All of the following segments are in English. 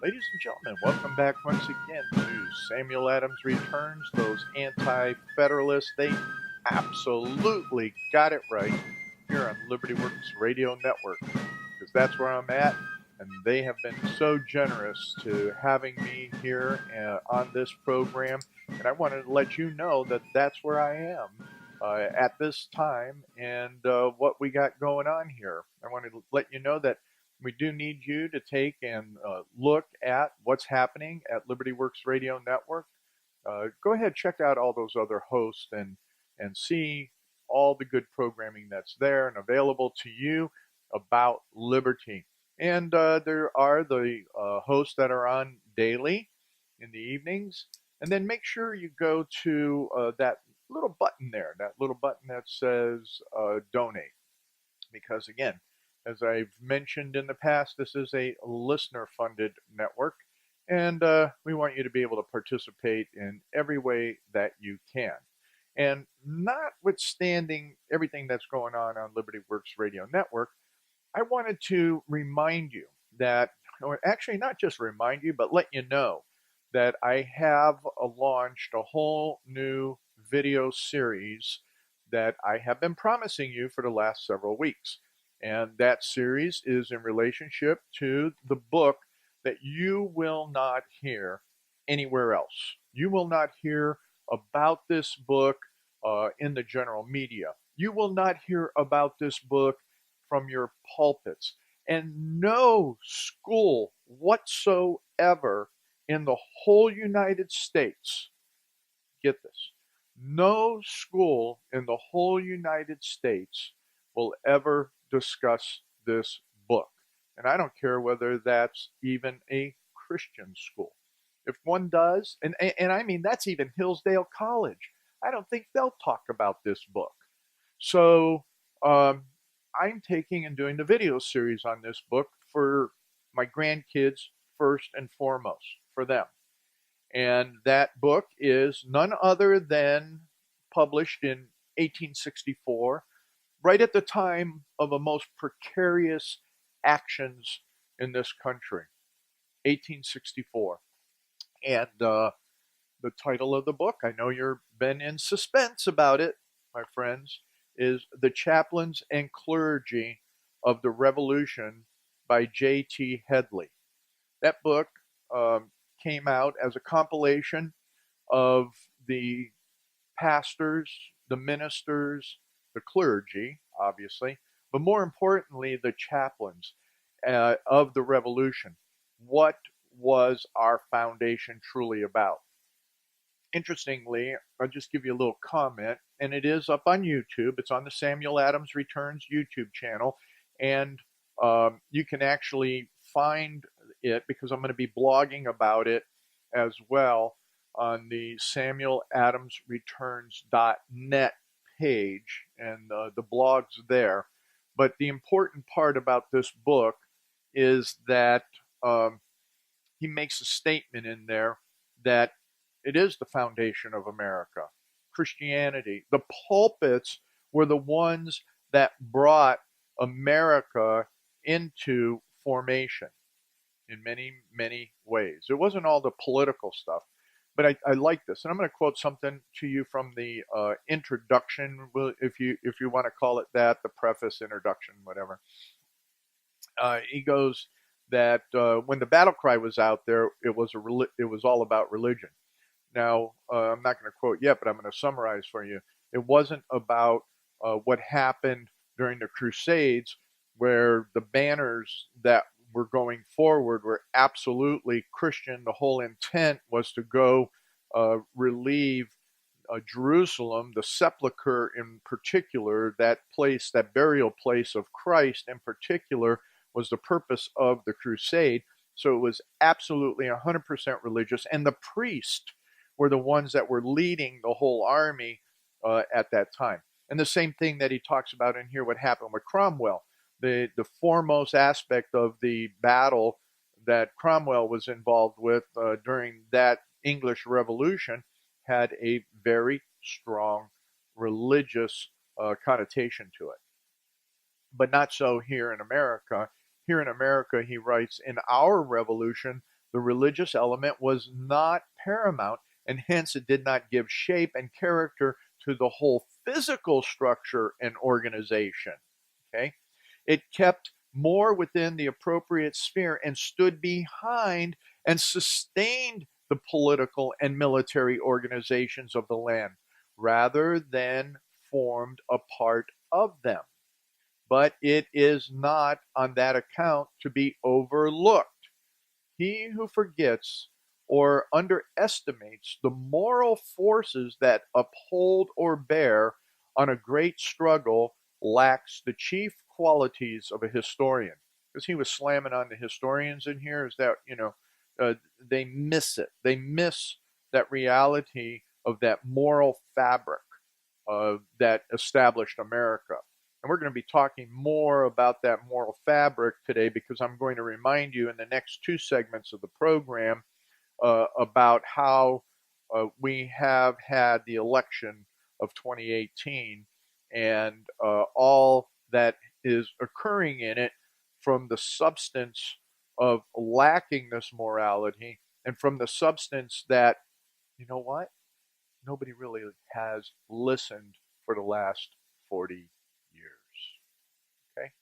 Ladies and gentlemen, welcome back once again to Samuel Adams Returns. Those anti-federalists, they absolutely got it right here on Liberty Works Radio Network, because that's where I'm at, and they have been so generous to having me here on this program, and I wanted to let you know that that's where I am at this time and what we got going on here. I wanted to let you know that we do need you to take and look at what's happening at Liberty Works Radio Network. Go ahead, check out all those other hosts and see all the good programming that's there and available to you about liberty. And there are the hosts that are on daily in the evenings. And then make sure you go to that little button there, that little button that says donate. Because again, as I've mentioned in the past, this is a listener funded network, and we want you to be able to participate in every way that you can. And notwithstanding everything that's going on Liberty Works Radio Network, I wanted to remind you that, or actually not just remind you, but let you know that I have launched a whole new video series that I have been promising you for the last several weeks. And that series is in relationship to the book that you will not hear anywhere else. You will not hear about this book in the general media. You will not hear about this book from your pulpits. And no school whatsoever in the whole United States, get this, no school in the whole United States will ever discuss this book. And I don't care whether that's even a Christian school. If one does, and I mean, that's even Hillsdale College, I don't think they'll talk about this book. So I'm taking and doing the video series on this book for my grandkids first and foremost, for them. And that book is none other than published in 1864, right at the time of a most precarious actions in this country, 1864. And the title of the book, I know you've been in suspense about it, my friends, is The Chaplains and Clergy of the Revolution by J.T. Headley. That book came out as a compilation of the pastors, the ministers, the clergy, obviously, but more importantly, the chaplains of the revolution. What was our foundation truly about? Interestingly, I'll just give you a little comment, and it is up on YouTube. It's on the Samuel Adams Returns YouTube channel, and you can actually find it because I'm going to be blogging about it as well on the samueladamsreturns.net page, and the blog's there. But the important part about this book is that he makes a statement in there that it is the foundation of America, Christianity. The pulpits were the ones that brought America into formation in many, many ways. It wasn't all the political stuff, but I like this. And I'm going to quote something to you from the introduction, if you want to call it that, the preface, introduction, whatever. He goes that when the battle cry was out there, it was all about religion. Now, I'm not going to quote yet, but I'm going to summarize for you. It wasn't about what happened during the Crusades, where the banners that were going forward were absolutely Christian. The whole intent was to go relieve Jerusalem, the sepulcher in particular, that place, that burial place of Christ in particular, was the purpose of the crusade. So it was absolutely 100% religious, and the priests were the ones that were leading the whole army at that time. And the same thing that he talks about in here, what happened with Cromwell. The foremost aspect of the battle that Cromwell was involved with during that English Revolution had a very strong religious connotation to it. But not so here in America. Here in America, he writes, in our revolution, the religious element was not paramount, and hence it did not give shape and character to the whole physical structure and organization. Okay? It kept more within the appropriate sphere and stood behind and sustained the political and military organizations of the land rather than formed a part of them. But it is not on that account to be overlooked. He who forgets or underestimates the moral forces that uphold or bear on a great struggle lacks the chief qualities of a historian. Because he was slamming on the historians in here, is that, they miss it. They miss that reality of that moral fabric that established America. And we're going to be talking more about that moral fabric today because I'm going to remind you in the next two segments of the program about how we have had the election of 2018 and all that is occurring in it from the substance of lacking this morality and from the substance that, you know what? Nobody really has listened for the last 40 years. Okay?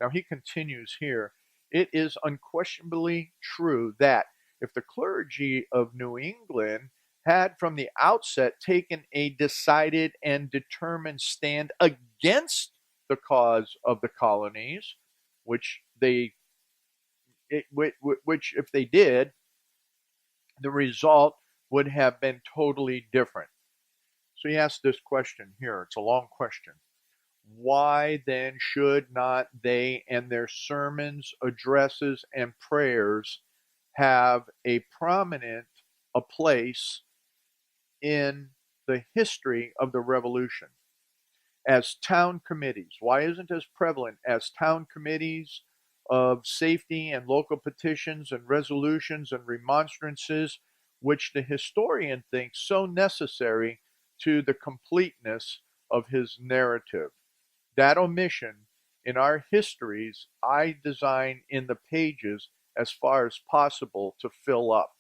Now he continues here. It is unquestionably true that if the clergy of New England had from the outset taken a decided and determined stand against the cause of the colonies, which if they did, the result would have been totally different. So he asks this question here. It's a long question. Why then should not they and their sermons, addresses, and prayers have a prominent place in the history of the revolution? As town committees, why isn't it as prevalent as town committees of safety and local petitions and resolutions and remonstrances, which the historian thinks so necessary to the completeness of his narrative? That omission in our histories I design in the pages as far as possible to fill up.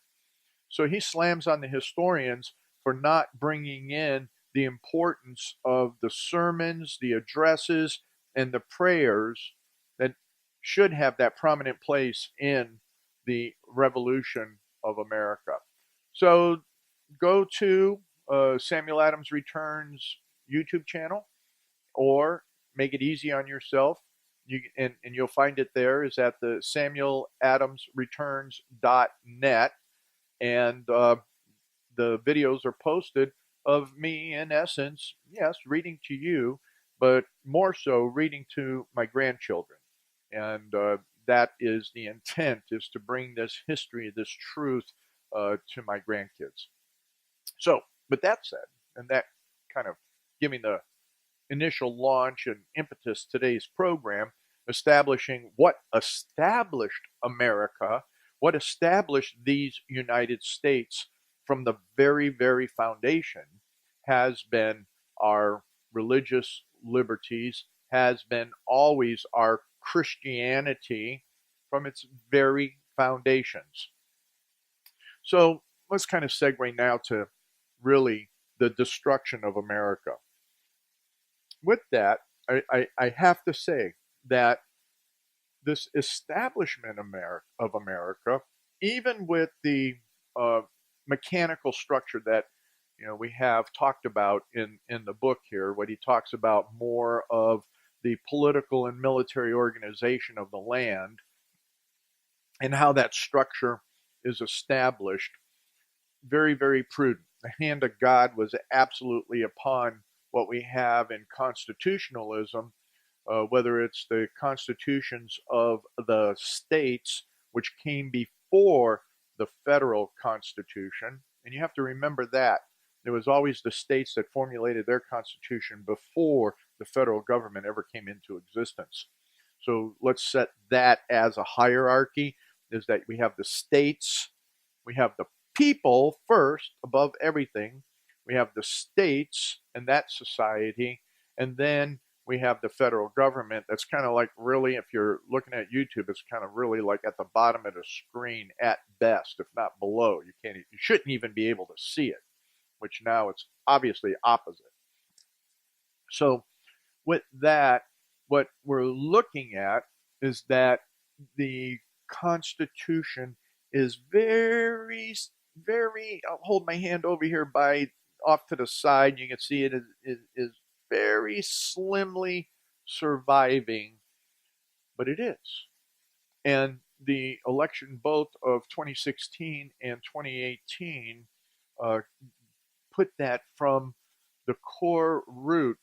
So he slams on the historians for not bringing in the importance of the sermons, the addresses, and the prayers that should have that prominent place in the revolution of America. So go to Samuel Adams Returns YouTube channel, or make it easy on yourself. And you'll find it there is at the samueladamsreturns.net. And the videos are posted of me, in essence, yes, reading to you, but more so reading to my grandchildren. And that is the intent, is to bring this history, this truth to my grandkids. So, with that said, and that kind of giving the initial launch and impetus today's program, establishing what established America, what established these United States from the very, very foundation, has been our religious liberties, has been always our Christianity from its very foundations. So let's kind of segue now to really the destruction of America. With that, I have to say that this establishment of America, even with the mechanical structure that we have talked about in the book here, what he talks about more of the political and military organization of the land and how that structure is established, very, very prudent. The hand of God was absolutely upon what we have in constitutionalism, whether it's the constitutions of the states, which came before the federal constitution. And you have to remember that. There was always the states that formulated their constitution before the federal government ever came into existence. So let's set that as a hierarchy, is that we have the states, we have the people first, above everything. We have the states and that society, and then we have the federal government that's kind of like, really, if you're looking at YouTube, it's kind of really like at the bottom of the screen at best, if not below. You shouldn't even be able to see it, which now it's obviously opposite. So with that, what we're looking at is that the Constitution is very, I'll hold my hand over here by off to the side. You can see it is very slimly surviving, but it is. And the election both of 2016 and 2018 uh, put that from the core root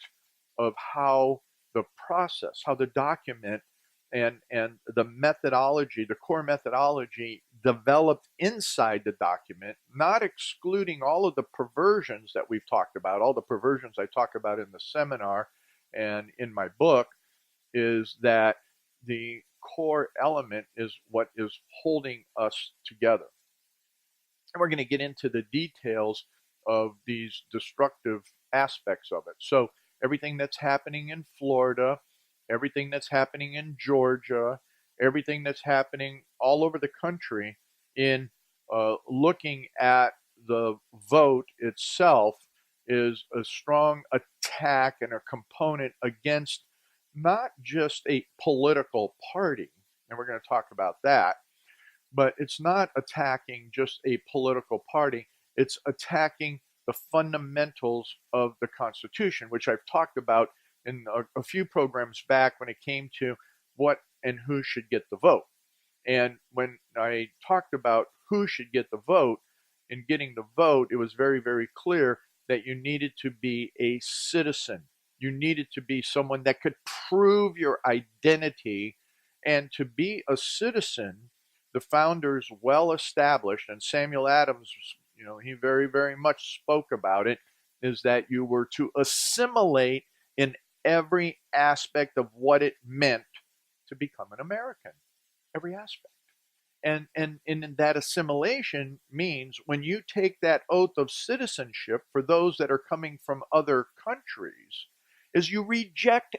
of how the process, how the document and the methodology, the core methodology developed inside the document, not excluding all of the perversions that we've talked about, all the perversions I talk about in the seminar and in my book, is that the core element is what is holding us together. And we're going to get into the details of these destructive aspects of it. So everything that's happening in Florida, everything that's happening in Georgia, everything that's happening all over the country in looking at the vote itself is a strong attack and a component against not just a political party, and we're going to talk about that, but it's not attacking just a political party. It's attacking the fundamentals of the Constitution, which I've talked about in a few programs back when it came to what and who should get the vote. And when I talked about who should get the vote, in getting the vote, it was very, very clear that you needed to be a citizen. You needed to be someone that could prove your identity. And to be a citizen, the founders well established, and Samuel Adams, he very, very much spoke about it, is that you were to assimilate in every aspect of what it meant to become an American, every aspect. And in that assimilation means when you take that oath of citizenship for those that are coming from other countries, is you reject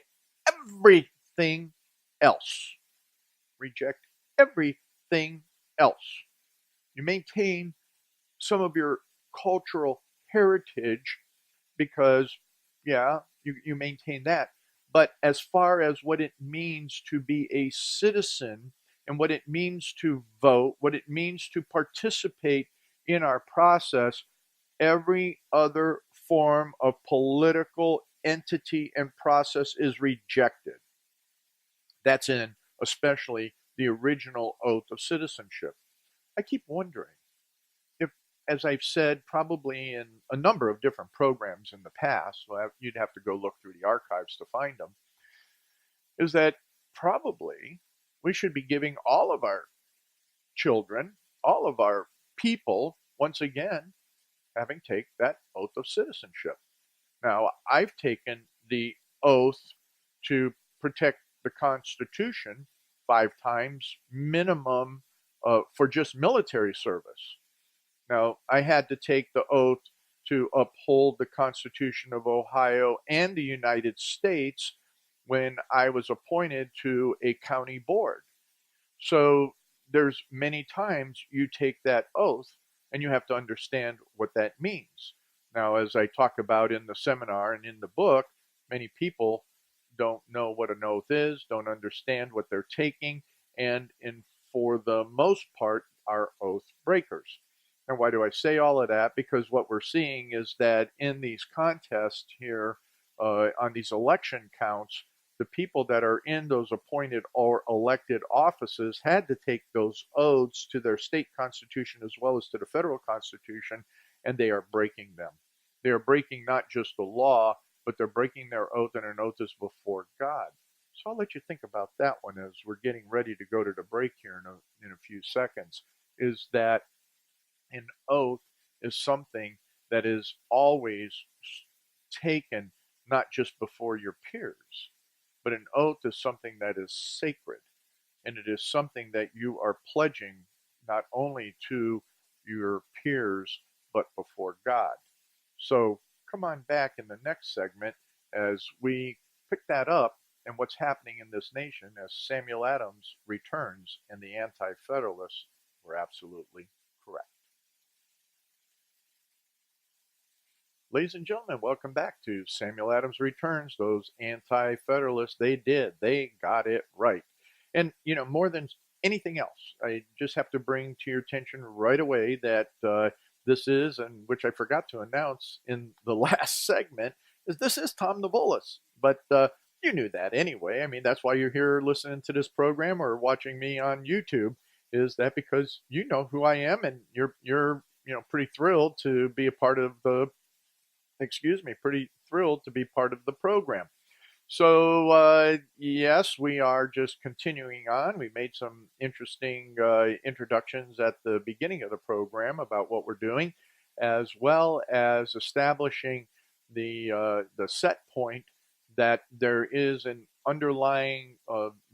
everything else. Reject everything else. You maintain some of your cultural heritage because, yeah, you maintain that. But as far as what it means to be a citizen and what it means to vote, what it means to participate in our process, every other form of political entity and process is rejected. That's in especially the original oath of citizenship. I keep wondering if, as I've said, probably in a number of different programs in the past, well, you'd have to go look through the archives to find them, is that probably we should be giving all of our children, all of our people, once again, having take that oath of citizenship. Now, I've taken the oath to protect the Constitution 5 times minimum for just military service. Now, I had to take the oath to uphold the Constitution of Ohio and the United States when I was appointed to a county board. So there's many times you take that oath and you have to understand what that means. Now, as I talk about in the seminar and in the book, many people don't know what an oath is, don't understand what they're taking, and for the most part, are oath breakers. And why do I say all of that? Because what we're seeing is that in these contests here, on these election counts, the people that are in those appointed or elected offices had to take those oaths to their state constitution as well as to the federal constitution, and they are breaking them. They are breaking not just the law, but they're breaking their oath, and an oath is before God. So I'll let you think about that one as we're getting ready to go to the break here in a few seconds, is that an oath is something that is always taken not just before your peers, but an oath is something that is sacred, and it is something that you are pledging not only to your peers, but before God. So come on back in the next segment as we pick that up and what's happening in this nation as Samuel Adams returns and the Anti-Federalists were absolutely correct. Ladies and gentlemen, welcome back to Samuel Adams Returns. Those Anti-Federalists, they got it right. And, more than anything else, I just have to bring to your attention right away that this is, and which I forgot to announce in the last segment, is this is Tom Navolis. But you knew that anyway. I mean, that's why you're here listening to this program or watching me on YouTube, is that because you know who I am and you're pretty thrilled to be a part of the pretty thrilled to be part of the program. So, yes, we are just continuing on. We made some interesting introductions at the beginning of the program about what we're doing, as well as establishing the set point that there is an underlying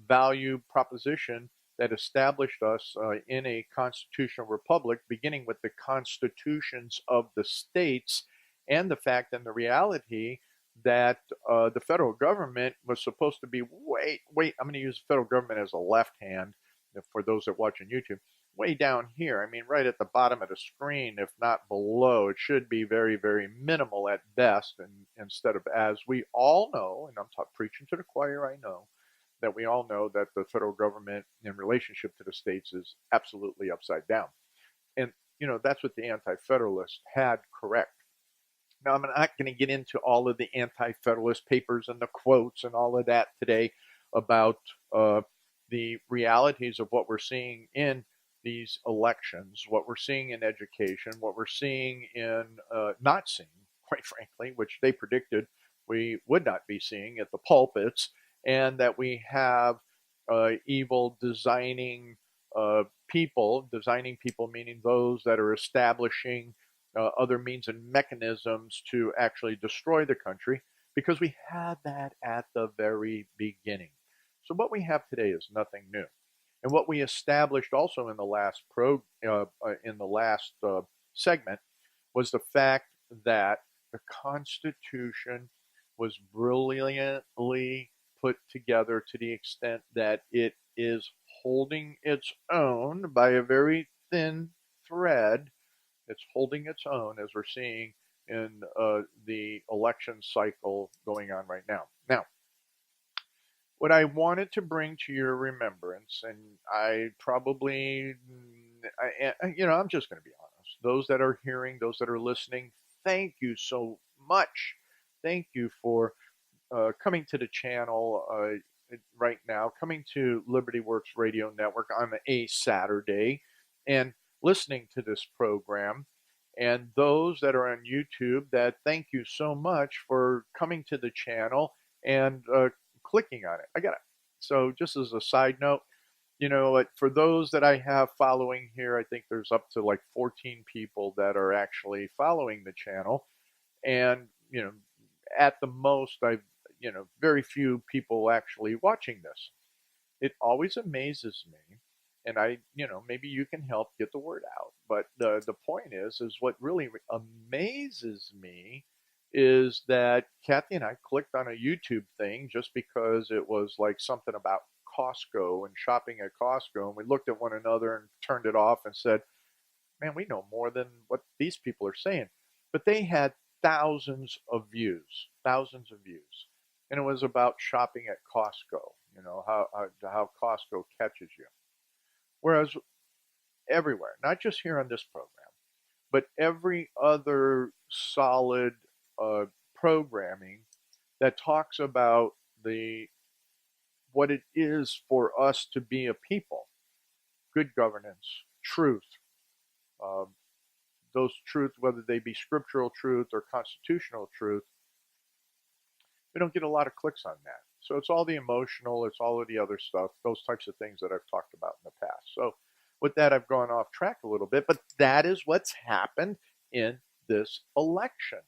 value proposition that established us in a constitutional republic, beginning with the constitutions of the states, and the fact and the reality that the federal government was supposed to be I'm going to use the federal government as a left hand for those that watch on YouTube, way down here. I mean, right at the bottom of the screen, if not below. It should be very, very minimal at best. And instead of, as we all know, and I'm preaching to the choir, I know that we all know that the federal government in relationship to the states is absolutely upside down. And, that's what the Anti-Federalists had correct. Now, I'm not going to get into all of the Anti-Federalist papers and the quotes and all of that today about the realities of what we're seeing in these elections, what we're seeing in education, what we're seeing in not seeing, quite frankly, which they predicted we would not be seeing at the pulpits, and that we have evil designing people meaning those that are establishing other means and mechanisms to actually destroy the country, because we had that at the very beginning. So what we have today is nothing new, and what we established also in the last segment was the fact that the Constitution was brilliantly put together to the extent that it is holding its own by a very thin thread. It's holding its own, as we're seeing in the election cycle going on right now. Now, what I wanted to bring to your remembrance, and I'm just going to be honest. Those that are hearing, those that are listening, thank you so much. Thank you for coming to the channel right now, coming to Liberty Works Radio Network on a Saturday, and listening to this program. And those that are on YouTube, that thank you so much for coming to the channel and clicking on it. I got it. So just as a side note, for those that I have following here, I think there's up to like 14 people that are actually following the channel. And, at the most, very few people actually watching this. It always amazes me. And maybe you can help get the word out. But the point is what really amazes me is that Kathy and I clicked on a YouTube thing just because it was like something about Costco and shopping at Costco. And we looked at one another and turned it off and said, man, we know more than what these people are saying. But they had thousands of views. And it was about shopping at Costco, how Costco catches you. Whereas everywhere, not just here on this program, but every other solid programming that talks about what it is for us to be a people, good governance, truth, those truths, whether they be scriptural truth or constitutional truth, we don't get a lot of clicks on that. So it's all the emotional, it's all of the other stuff, those types of things that I've talked about in the past. So with that, I've gone off track a little bit, but that is what's happened in this election.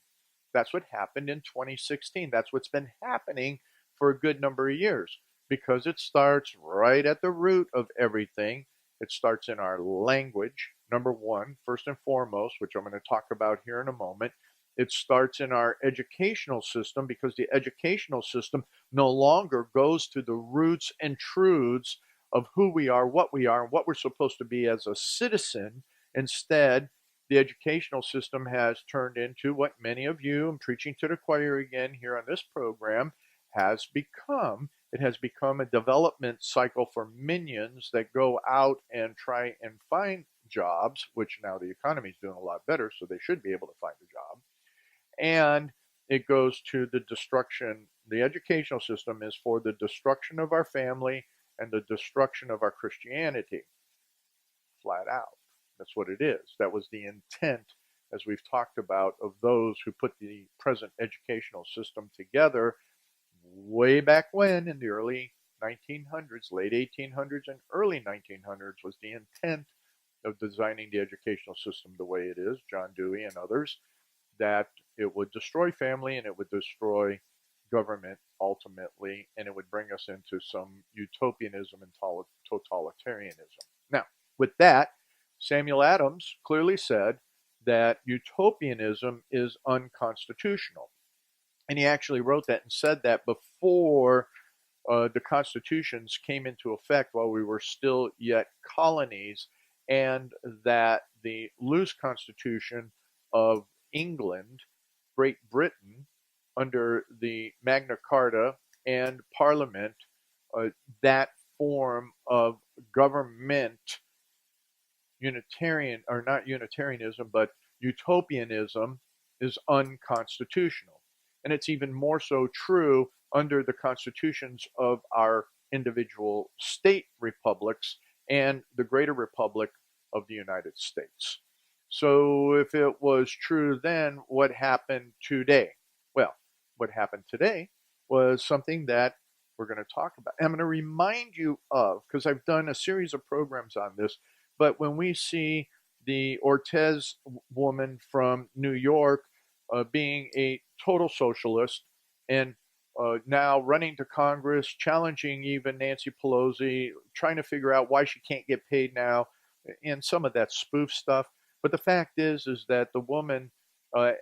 That's what happened in 2016. That's what's been happening for a good number of years, because it starts right at the root of everything. It starts in our language, number one, first and foremost, which I'm going to talk about here in a moment. It starts in our educational system because the educational system no longer goes to the roots and truths of who we are, and what we're supposed to be as a citizen. Instead, the educational system has turned into what many of you, I'm preaching to the choir again here on this program, has become. It has become a development cycle for minions that go out and try and find jobs, which now the economy is doing a lot better, so they should be able to find a job. And it goes to the destruction. The educational system is for the destruction of our family and the destruction of our Christianity, flat out. That's what it is. That was the intent, as we've talked about, of those who put the present educational system together way back when in the early 1900s, late 1800s, and early 1900s was the intent of designing the educational system the way it is, John Dewey and others, that it would destroy family and it would destroy government ultimately, and it would bring us into some utopianism and totalitarianism. Now, with that, Samuel Adams clearly said that utopianism is unconstitutional. And he actually wrote that and said that before the constitutions came into effect, while we were still yet colonies, and that the loose constitution of England, Great Britain, under the Magna Carta and Parliament, that form of government, Unitarian, or not Unitarianism, but utopianism, is unconstitutional. And it's even more so true under the constitutions of our individual state republics and the greater republic of the United States. So if it was true then, what happened today? Well, what happened today was something that we're going to talk about. I'm going to remind you of, because I've done a series of programs on this, but when we see the Ortiz woman from New York being a total socialist and now running to Congress, challenging even Nancy Pelosi, trying to figure out why she can't get paid now, and some of that spoof stuff. But the fact is that the woman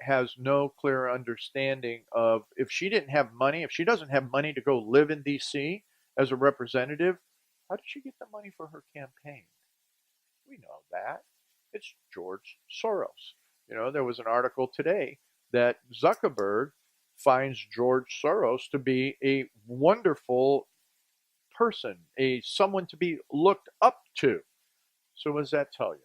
has no clear understanding of, if she didn't have money, if she doesn't have money to go live in D.C. as a representative, how did she get the money for her campaign? We know that. It's George Soros. There was an article today that Zuckerberg finds George Soros to be a wonderful person, someone to be looked up to. So what does that tell you?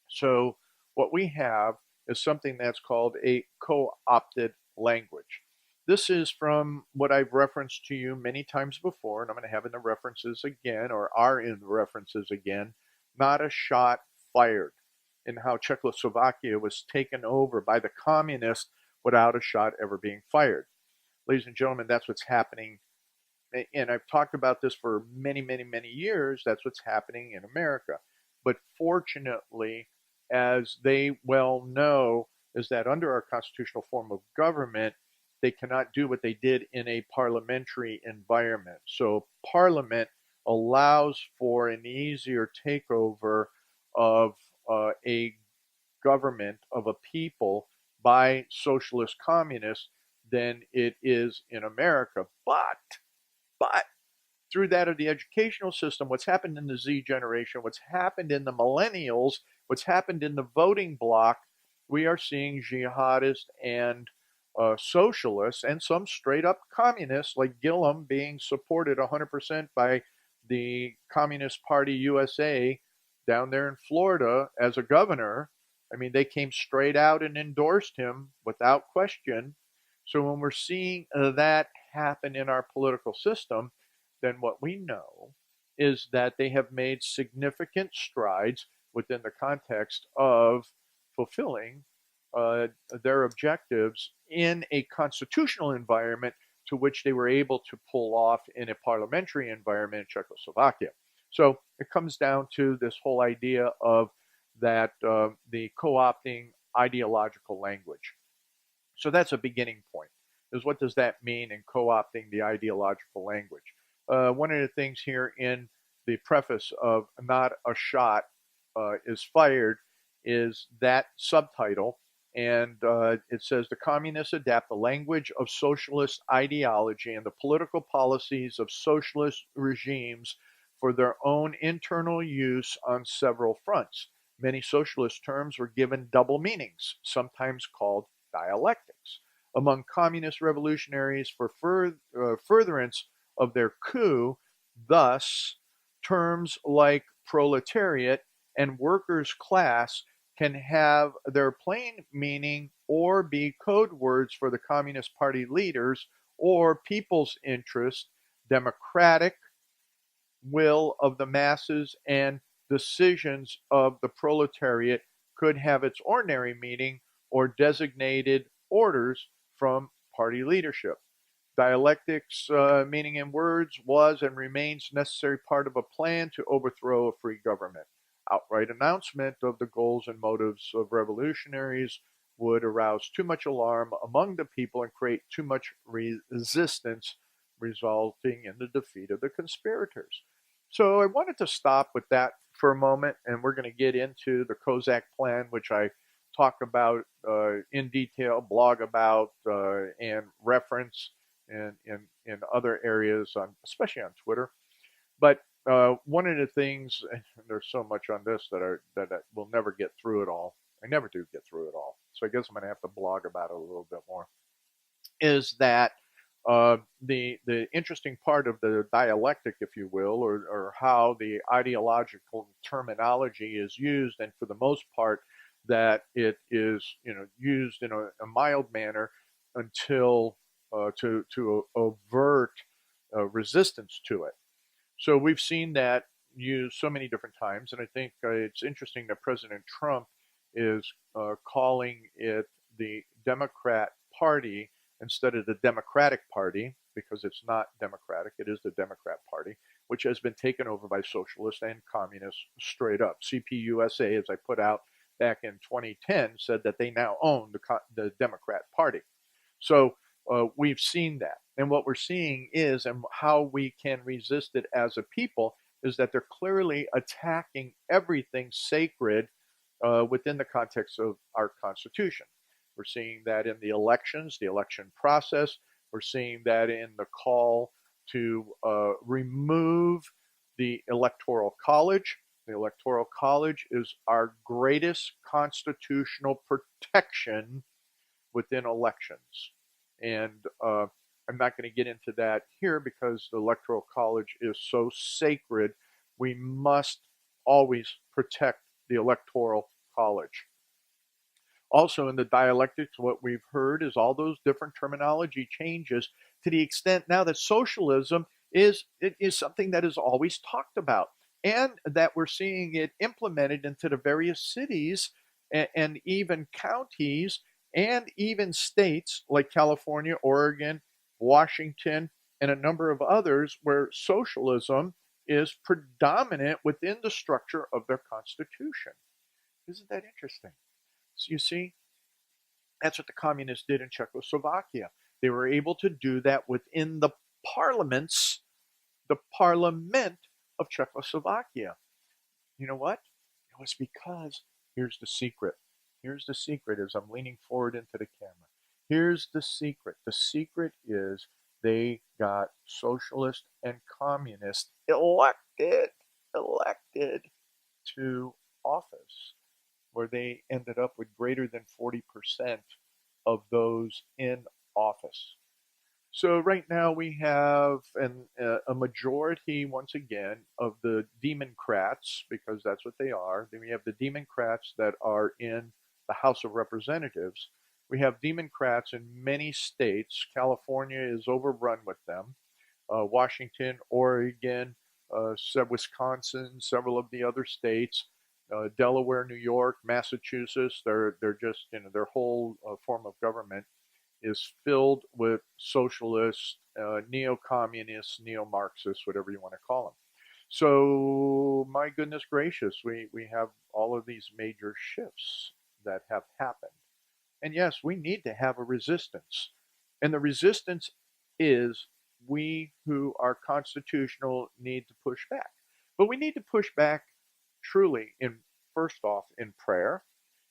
So what we have is something that's called a co-opted language. This is from what I've referenced to you many times before, and I'm going to have in the references again, or are in the references again, not a shot fired, in how Czechoslovakia was taken over by the communists without a shot ever being fired. Ladies and gentlemen, that's what's happening. And I've talked about this for many, many, many years. That's what's happening in America. But fortunately, as they well know, is that under our constitutional form of government, they cannot do what they did in a parliamentary environment. So Parliament allows for an easier takeover of a government of a people by socialist communists than it is in America. But through that of the educational system, what's happened in the Z generation, what's happened in the millennials, what's happened in the voting bloc, we are seeing jihadists and socialists and some straight up communists like Gillum being supported 100% by the Communist Party USA down there in Florida as a governor. I mean, they came straight out and endorsed him without question. So when we're seeing that happen in our political system, then what we know is that they have made significant strides within the context of fulfilling their objectives in a constitutional environment to which they were able to pull off in a parliamentary environment in Czechoslovakia. So it comes down to this whole idea of that the co-opting ideological language. So that's a beginning point, is what does that mean in co-opting the ideological language? One of the things here in the preface of Not a Shot is Fired is that subtitle. And it says the communists adapt the language of socialist ideology and the political policies of socialist regimes for their own internal use on several fronts. Many socialist terms were given double meanings, sometimes called dialectics. Among communist revolutionaries for furtherance of their coup, thus, terms like proletariat and workers' class can have their plain meaning or be code words for the Communist Party leaders or people's interest, democratic will of the masses, and decisions of the proletariat could have its ordinary meaning or designated orders from party leadership. Dialectics, meaning in words, was and remains necessary part of a plan to overthrow a free government. Outright announcement of the goals and motives of revolutionaries would arouse too much alarm among the people and create too much resistance, resulting in the defeat of the conspirators. So I wanted to stop with that for a moment, and we're going to get into the Kozak Plan, which I talk about in detail, blog about, and reference in other areas, especially on Twitter. But one of the things, and there's so much on this that I will never get through it all. I never do get through it all. So I guess I'm going to have to blog about it a little bit more. Is that the interesting part of the dialectic, if you will, or how the ideological terminology is used, and for the most part, that it is used in a mild manner until to avert resistance to it. So we've seen that used so many different times, and I think it's interesting that President Trump is calling it the Democrat Party instead of the Democratic Party, because it's not democratic, it is the Democrat Party, which has been taken over by socialists and communists straight up. CPUSA, as I put out back in 2010, said that they now own the Democrat Party. So we've seen that. And what we're seeing is, and how we can resist it as a people, is that they're clearly attacking everything sacred within the context of our Constitution. We're seeing that in the elections, the election process. We're seeing that in the call to remove the Electoral College. The Electoral College is our greatest constitutional protection within elections. And I'm not going to get into that here because the Electoral College is so sacred. We must always protect the Electoral College. Also, in the dialectics, what we've heard is all those different terminology changes to the extent now that socialism is something that is always talked about, and that we're seeing it implemented into the various cities and even counties and even states like California, Oregon, Washington, and a number of others where socialism is predominant within the structure of their constitution. Isn't that interesting? So you see, that's what the communists did in Czechoslovakia. They were able to do that within the parliament of Czechoslovakia. You know what? It was because, here's the secret. Here's the secret as I'm leaning forward into the camera. Here's the secret. The secret is they got socialist and communist elected to office, where they ended up with greater than 40% of those in office. So right now we have a majority, once again, of the Democrats, because that's what they are. Then we have the Democrats that are in the House of Representatives. We have Democrats in many states. California is overrun with them. Washington, Oregon, Wisconsin, several of the other states, Delaware, New York, Massachusetts. They're just their whole form of government is filled with socialists, neo-communists, neo-marxists, whatever you want to call them. So my goodness gracious, we have all of these major shifts that have happened. And yes, we need to have a resistance. And the resistance is we who are constitutional need to push back. But we need to push back truly first off in prayer,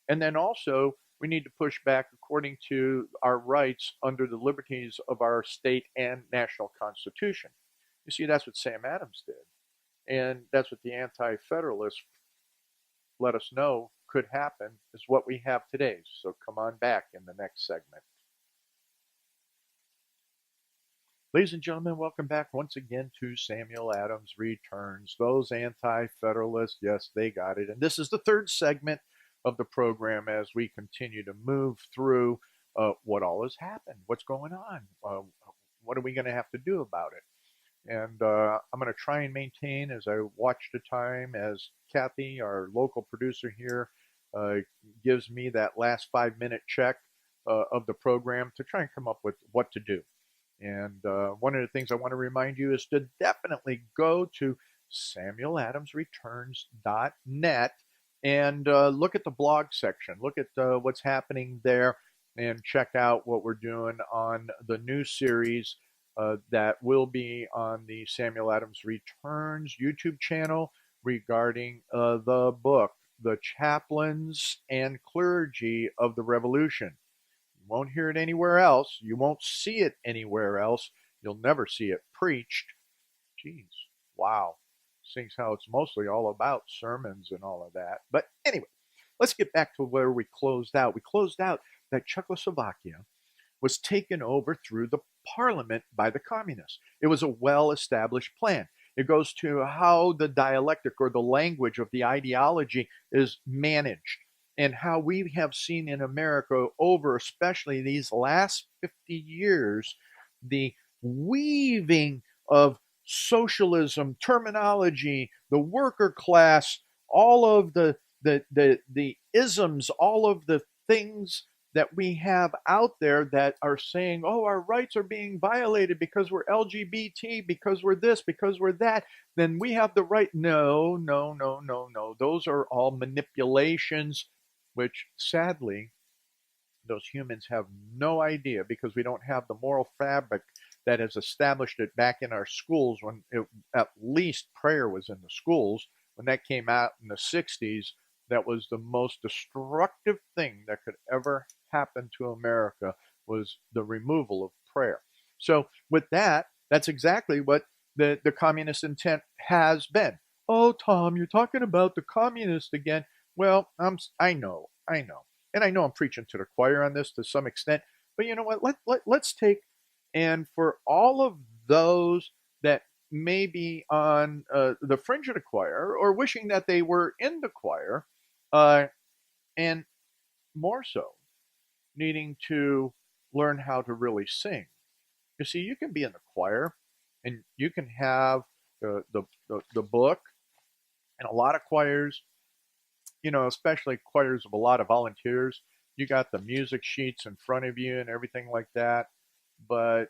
and then also We need to push back according to our rights under the liberties of our state and national constitution. You see, that's what Sam Adams did. And that's what the anti-federalists let us know could happen, is what we have today. So come on back in the next segment. Ladies and gentlemen, welcome back once again to Samuel Adams Returns. Those anti-federalists, yes, they got it. And this is the third segment of the program as we continue to move through what all has happened, what's going on, what are we going to have to do about it. And I'm going to try and maintain, as I watch the time, as Kathy, our local producer here, gives me that last 5-minute check of the program to try and come up with what to do. And one of the things I want to remind you is to definitely go to samueladamsreturns.net and look at the blog section. Look at what's happening there and check out what we're doing on the new series that will be on the Samuel Adams Returns YouTube channel regarding the book, The Chaplains and Clergy of the Revolution. You won't hear it anywhere else. You won't see it anywhere else. You'll never see it preached. Geez, wow. Seeing how it's mostly all about sermons and all of that. But anyway, let's get back to where we closed out. We closed out that Czechoslovakia was taken over through the parliament by the communists. It was a well-established plan. It goes to how the dialectic or the language of the ideology is managed, and how we have seen in America over especially these last 50 years, the weaving of socialism, terminology, the worker class, all of the isms, all of the things that we have out there that are saying, oh, our rights are being violated because we're LGBT, because we're this, because we're that, then we have the right. No, no, no, no, no. Those are all manipulations, which sadly, those humans have no idea, because we don't have the moral fabric that has established it back in our schools when at least prayer was in the schools. When that came out in the 60s, that was the most destructive thing that could ever happen to America, was the removal of prayer. So with that, that's exactly what the communist intent has been. Oh, Tom, you're talking about the communists again. Well, I know. And I know I'm preaching to the choir on this to some extent, but you know what? Let's take, and for all of those that may be on the fringe of the choir or wishing that they were in the choir, and more so, needing to learn how to really sing. You see, you can be in the choir and you can have the book, and a lot of choirs, especially choirs of a lot of volunteers, you got the music sheets in front of you and everything like that, but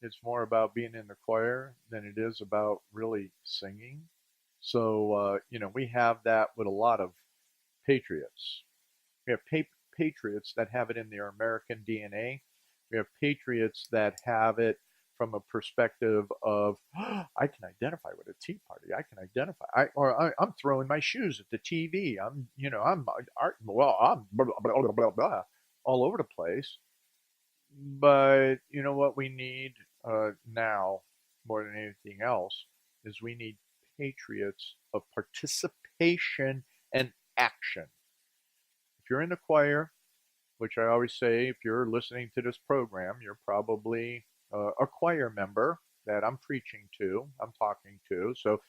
it's more about being in the choir than it is about really singing. So, we have that with a lot of patriots. We have patriots that have it in their American DNA. We have patriots that have it from a perspective of, oh, I can identify with a Tea Party. I can identify. I'm throwing my shoes at the TV. I'm blah, blah, blah, blah, all over the place. But you know what we need now more than anything else is we need patriots of participation and action. If you're in the choir, which I always say, if you're listening to this program, you're probably a choir member that I'm preaching to, I'm talking to. So,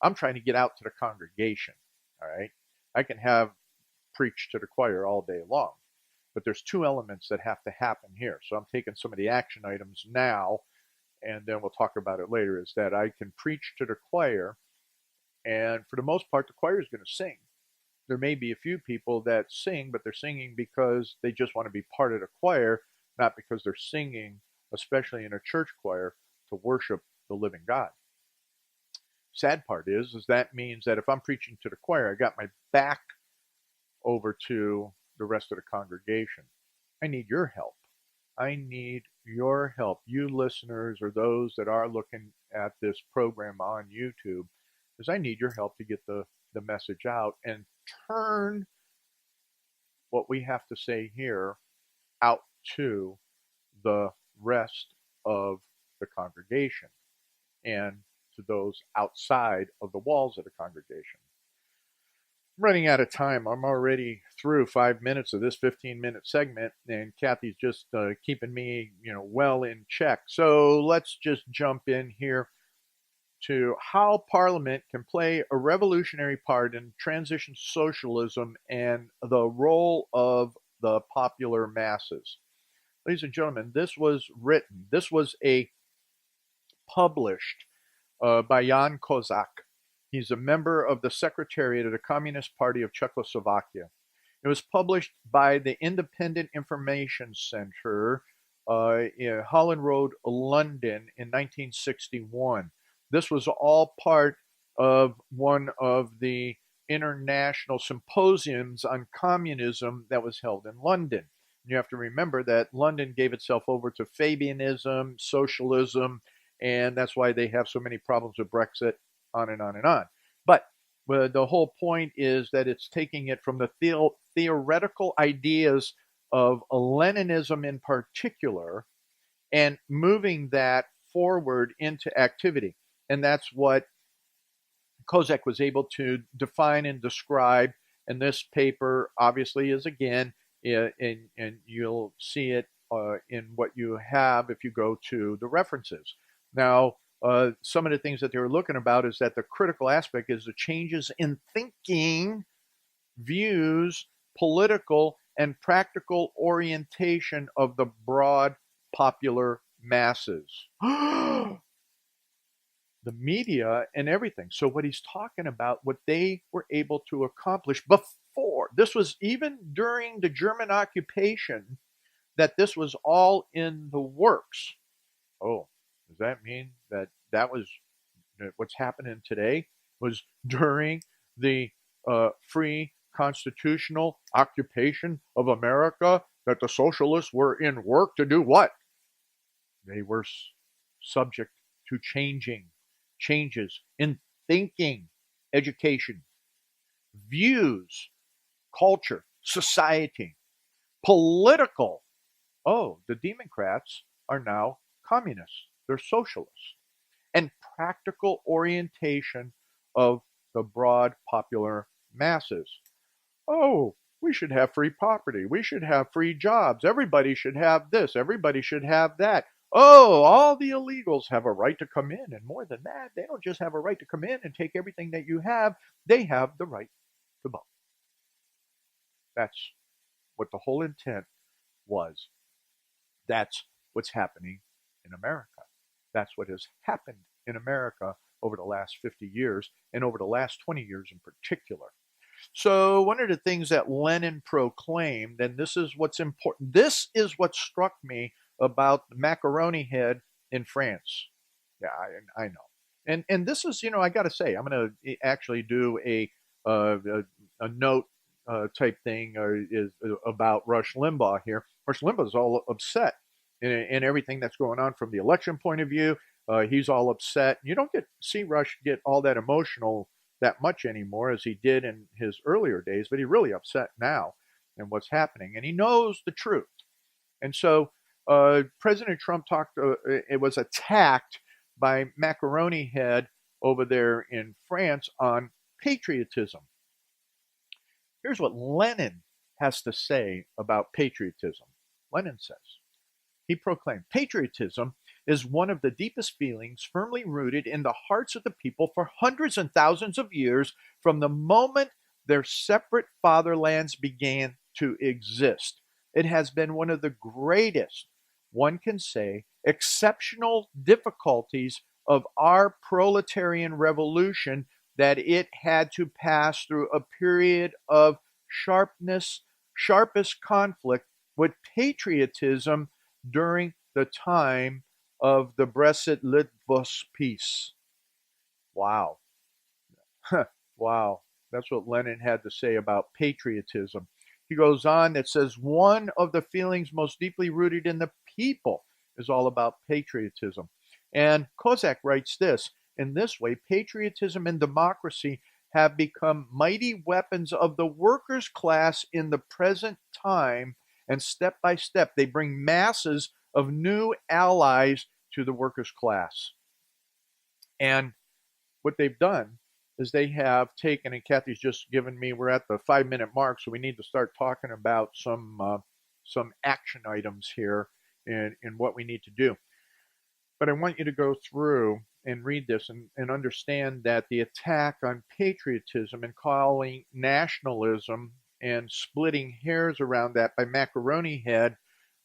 I'm trying to get out to the congregation. All right. I can have preach to the choir all day long, but there's two elements that have to happen here. So I'm taking some of the action items now, and then we'll talk about it later, is that I can preach to the choir, and for the most part, the choir is going to sing. There may be a few people that sing, but they're singing because they just want to be part of the choir, not because they're singing, especially in a church choir, to worship the living God. Sad part is that means that if I'm preaching to the choir, I got my back over to the rest of the congregation. I need your help. I need your help. You listeners, or those that are looking at this program on YouTube, is I need your help to get the message out and turn what we have to say here out to the rest of the congregation and to those outside of the walls of the congregation. I'm running out of time. I'm already through 5 minutes of this 15-minute segment, and Kathy's just keeping me, well in check. So let's just jump in here to how Parliament can play a revolutionary part in transition socialism and the role of the popular masses. Ladies and gentlemen, this was published by Jan Kozak. He's a member of the Secretariat of the Communist Party of Czechoslovakia. It was published by the Independent Information Center in Holland Road, London in 1961. This was all part of one of the international symposiums on communism that was held in London. You have to remember that London gave itself over to Fabianism, socialism, and that's why they have so many problems with Brexit, on and on and on. But the whole point is that it's taking it from the theoretical ideas of Leninism in particular and moving that forward into activity. And that's what Kozak was able to define and describe. And this paper obviously is, again, and you'll see it in what you have if you go to the references. Now, some of the things that they were looking about is that the critical aspect is the changes in thinking, views, political, and practical orientation of the broad popular masses. The media and everything. So what he's talking about, what they were able to accomplish before, this was even during the German occupation, that this was all in the works. Oh, does that mean that was what's happening today was during the free constitutional occupation of America, that the socialists were in work to do what? They were subject to changes in thinking, education, views, culture, society, political. Oh, the Democrats are now communists. They're socialists. And practical orientation of the broad popular masses. Oh, we should have free property. We should have free jobs. Everybody should have this. Everybody should have that. Oh, all the illegals have a right to come in. And more than that, they don't just have a right to come in and take everything that you have. They have the right to vote. That's what the whole intent was. That's what's happening in America. That's what has happened in America over the last 50 years and over the last 20 years in particular. So one of the things that Lenin proclaimed, and this is what's important, this is what struck me about the macaroni head in France. Yeah, I know. And this is, I got to say, I'm going to actually do a note type thing is about Rush Limbaugh here. Rush Limbaugh is all upset in everything that's going on from the election point of view. He's all upset. You don't see Rush get all that emotional that much anymore as he did in his earlier days, but he's really upset now and what's happening, and he knows the truth. And so President Trump it was attacked by Macaroni Head over there in France on patriotism. Here's what Lenin has to say about patriotism. Lenin says, he proclaimed, patriotism is one of the deepest feelings firmly rooted in the hearts of the people for hundreds and thousands of years from the moment their separate fatherlands began to exist. It has been one of the greatest, one can say, exceptional difficulties of our proletarian revolution that it had to pass through a period of sharpest conflict with patriotism during the time of the Brest-Litovsk peace. Wow. Wow. That's what Lenin had to say about patriotism. He goes on, it says, one of the feelings most deeply rooted in the people is all about patriotism. And Kozak writes this, in this way, patriotism and democracy have become mighty weapons of the workers' class in the present time, and step by step they bring masses of new allies to the workers' class. And what they've done is they have taken, and Kathy's just given me, we're at the 5 minute mark, so we need to start talking about some action items here in what we need to do. But I want you to go through and read this and understand that the attack on patriotism and calling nationalism and splitting hairs around that by Macaroni Head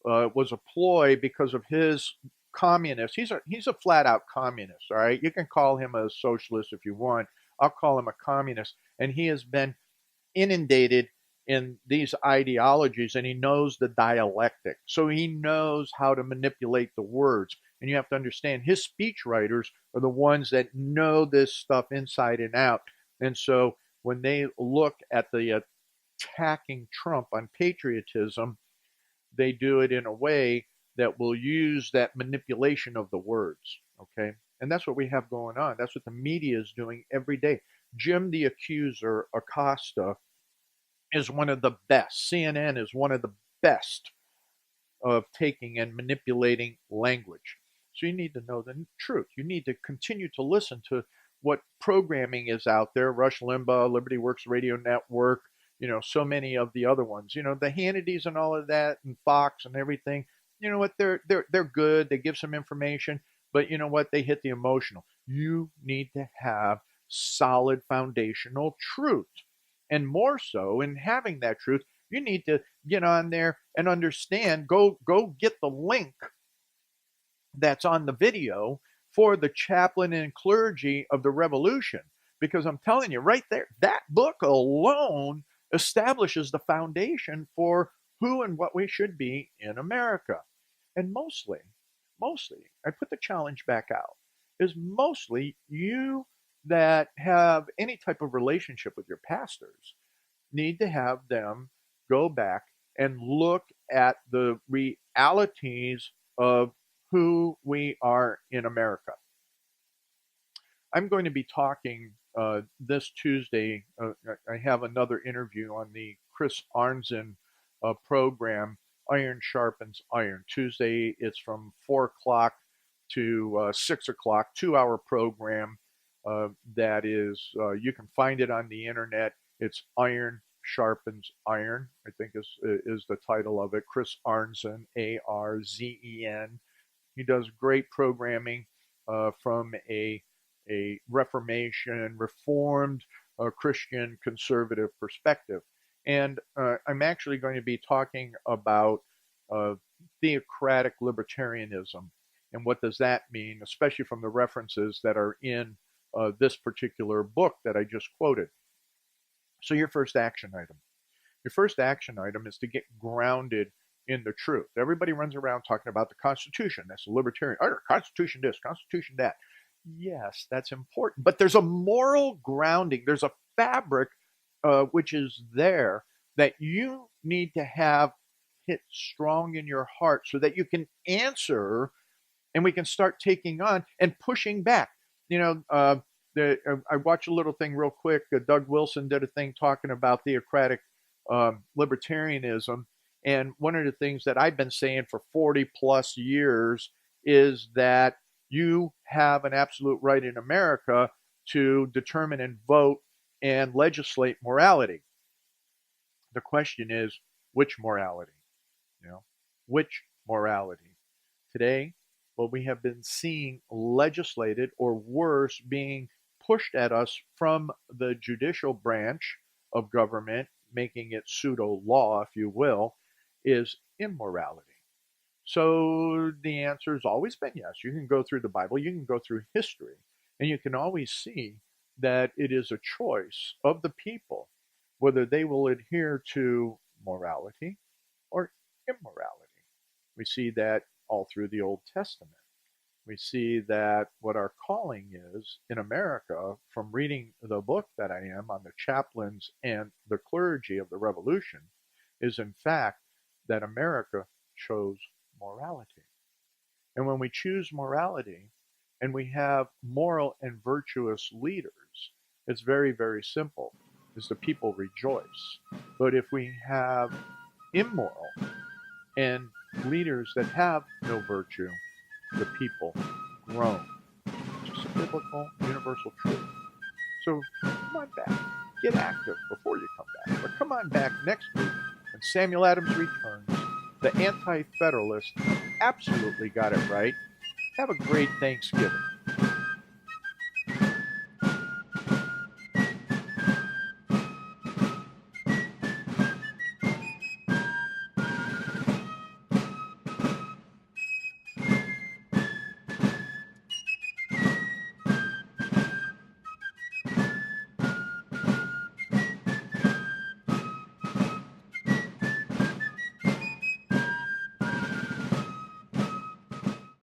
was a ploy because of his communist. He's a flat out communist. All right, you can call him a socialist if you want. I'll call him a communist, and he has been inundated in these ideologies, and he knows the dialectic, so he knows how to manipulate the words. And you have to understand his speechwriters are the ones that know this stuff inside and out. And so when they look at the attacking Trump on patriotism, they do it in a way that will use that manipulation of the words. Okay. And that's what we have going on. That's what the media is doing every day. Jim the Accuser Acosta is one of the best. CNN is one of the best of taking and manipulating language. So you need to know the truth. You need to continue to listen to what programming is out there. Rush Limbaugh, Liberty Works Radio Network, so many of the other ones. The Hannitys and all of that, and Fox and everything. You know what? They're good. They give some information, but you know what? They hit the emotional. You need to have solid foundational truth, and more so in having that truth, you need to get on there and understand. Go get the link that's on the video for the chaplain and clergy of the revolution, because I'm telling you right there, that book alone establishes the foundation for who and what we should be in America. And mostly, I put the challenge back out, is mostly you that have any type of relationship with your pastors need to have them go back and look at the realities of who we are in America. I'm going to be talking this Tuesday. I have another interview on the Chris Arnzen program, Iron Sharpens Iron. Tuesday, it's from 4 o'clock to 6 o'clock, 2 hour program that is, you can find it on the internet. It's Iron Sharpens Iron, I think is the title of it. Chris Arnzen, Arzen. He does great programming from a Reformed Christian conservative perspective. And I'm actually going to be talking about theocratic libertarianism and what does that mean, especially from the references that are in this particular book that I just quoted. So your first action item. Your first action item is to get grounded in the truth. Everybody runs around talking about the Constitution. That's a libertarian. Constitution this, Constitution that. Yes, that's important. But there's a moral grounding. There's a fabric which is there that you need to have hit strong in your heart so that you can answer and we can start taking on and pushing back. I watched a little thing real quick. Doug Wilson did a thing talking about theocratic libertarianism. And one of the things that I've been saying for 40 plus years is that you have an absolute right in America to determine and vote and legislate morality. The question is, which morality? Which morality? Today, what we have been seeing legislated, or worse, being pushed at us from the judicial branch of government, making it pseudo law, if you will, is immorality. So the answer has always been yes. You can go through the Bible, you can go through history, and you can always see that it is a choice of the people whether they will adhere to morality or immorality. We see that all through the Old Testament. We see that what our calling is in America, from reading the book that I am on the chaplains and the clergy of the revolution, is in fact that America chose morality. And when we choose morality and we have moral and virtuous leaders, It's very, very simple, is the people rejoice. But if we have immoral and leaders that have no virtue, the people groan. Just a biblical, universal truth. So come on back. Get active before you come back. But come on back next week when Samuel Adams returns. The anti-federalists absolutely got it right. Have a great Thanksgiving.